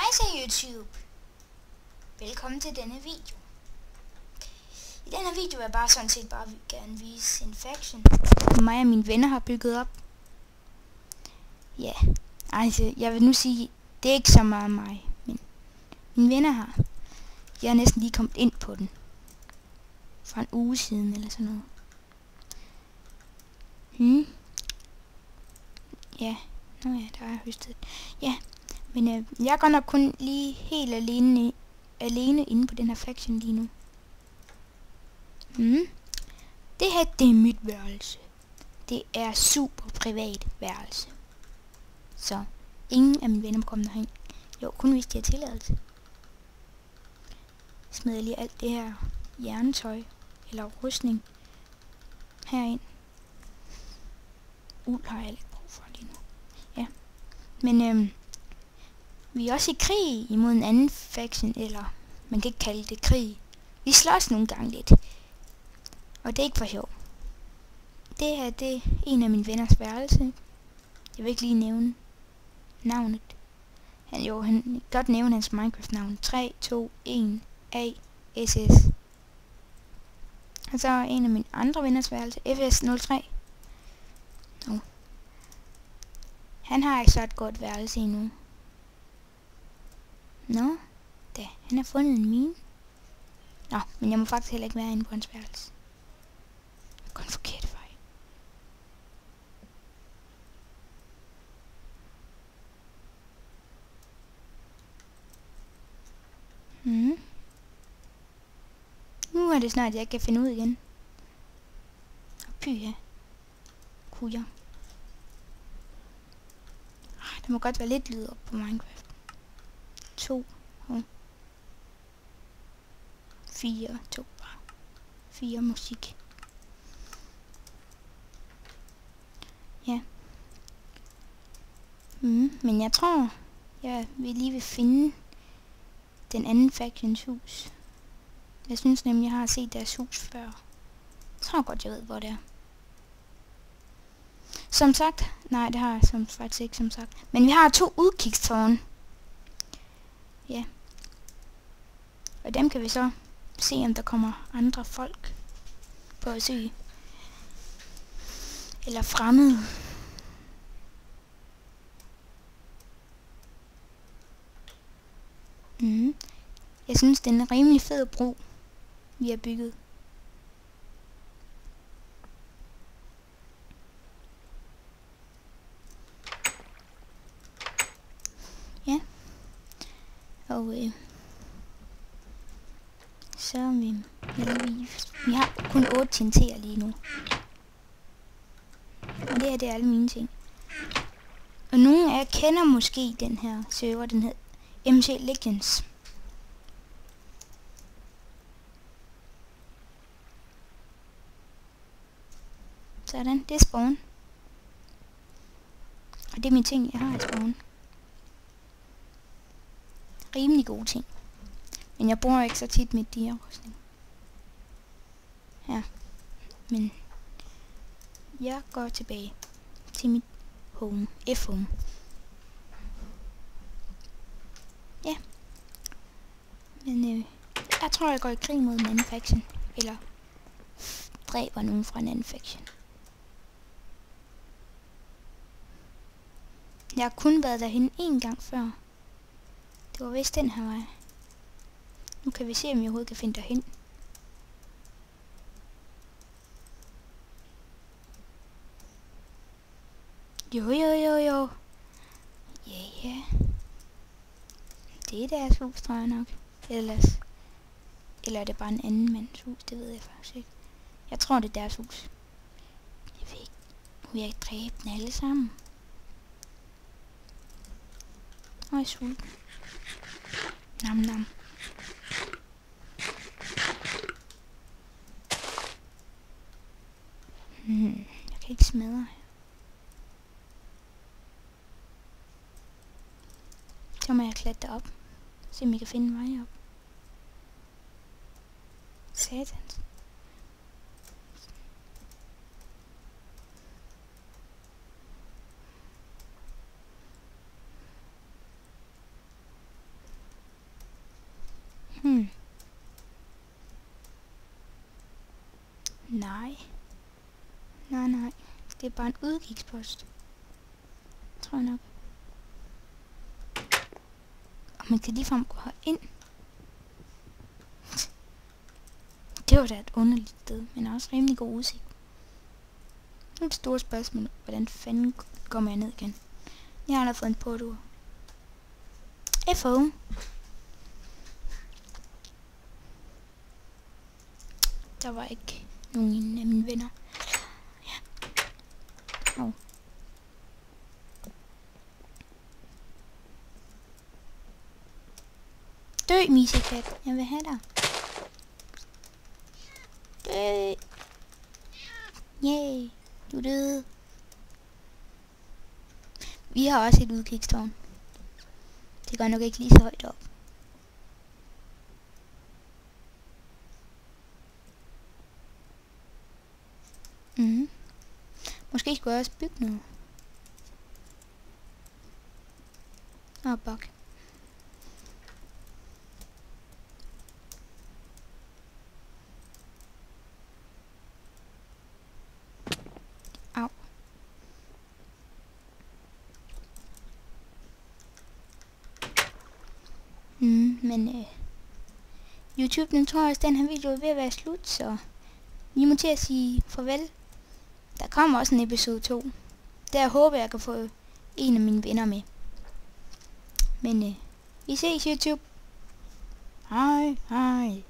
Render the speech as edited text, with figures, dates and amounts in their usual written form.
Hej så YouTube. Velkommen til denne video. I denne video vil jeg bare sådan set bare gerne vise en faction, mig og mine venner har bygget op. Ja, altså jeg vil nu sige, det er ikke så meget mig, men mine venner har. Jeg er næsten lige kommet ind på den. For en uge siden eller sådan noget. Ja, nå ja, der er høstet. Ja, men jeg er godt nok kun lige helt alene inde på den her faction lige nu. Det her, det er mit værelse. Det er super privat værelse. Så ingen af mine venner må komme derhen. Jo, kun hvis de har tilladelse. Smider jeg lige alt det her jerntøj eller rustning herind. Uld har jeg lidt brug for lige nu. Ja, men vi er også i krig imod en anden faction, eller man kan ikke kalde det krig. Vi slås nogle gange lidt. Og det er ikke for sjov. Det her, det er en af mine venners værelse. Jeg vil ikke lige nævne navnet. Han kan godt nævne hans Minecraft-navn. 3, 2, 1, A, S, S. Og så en af mine andre venners værelse. FS03. Han har ikke så et godt værelse endnu. Nå, da, han har fundet en mine. Nå, men jeg må faktisk heller ikke være inde på hans værelse. Jeg går en forkert vej. Nu er det snart, jeg kan finde ud igen. Og pyha. Kujer. Der må godt være lidt lyd op på Minecraft. 2. 4. 2. 4 musik. Ja. Men jeg tror, jeg lige vil finde den anden factions hus. Jeg synes nemlig, jeg har set deres hus før. Jeg tror godt, jeg ved, hvor det er. Som sagt, nej, det har jeg faktisk ikke, som sagt. Men vi har 2 udkigstårne. Ja. Og dem kan vi så se, om der kommer andre folk på besøg. Eller fremmede. Jeg synes, det er en rimelig fed bro, vi har bygget. Ja. Og så vi har kun 8 TNT'er lige nu. Og det her, det er alle mine ting. Og nogle af jer kender måske den her server, den hedder MC Legends. Sådan, det er spawn. Og det er mine ting, jeg har i spawn. Rimelig gode ting. Men jeg bruger ikke så tit mit diarrustning. Ja. Men jeg går tilbage til mit home. F-home. Ja. Men jeg tror, jeg går i krig mod en anden faction. Eller dræber nogen fra en anden faction. Jeg har kun været derhen en gang før. Det var vist den her vej. Nu kan vi se, om jeg overhovedet kan finde derhen. Jo. Ja. Det er deres hus, tror jeg nok. Eller er det bare en anden mands hus? Det ved jeg faktisk ikke. Jeg tror, det er deres hus. Jeg ved ikke. Nu vil jeg ikke dræbe dem alle sammen. Og jeg er sulten. Nam. Jeg kan ikke smadre her. Så må jeg klatre op. Se om jeg kan finde en vej op. Satans. Nej. Nej. Det er bare en udkigspost. Tror jeg nok. Og man kan ligefrem gå herind. Det var da et underligt sted, men også rimelig god udsigt. Nu er det store spørgsmål, hvordan fanden går man ned igen? Jeg har allerede fået en portur. FO. Der var ikke nogen af mine venner. Ja. Oh. Dø, misekat. Jeg vil have dig. Dø. Yay. Du døde. Vi har også et udkigstårn. Det går nok ikke lige så højt op. Måske skulle jeg også bygge noget. Bak. Au. Men YouTube, den tror jeg også, den her video er ved at være slut, så vi må til at sige farvel. Der kommer også en episode 2. Der håber jeg kan få en af mine venner med. Men vi ses, YouTube. Hej.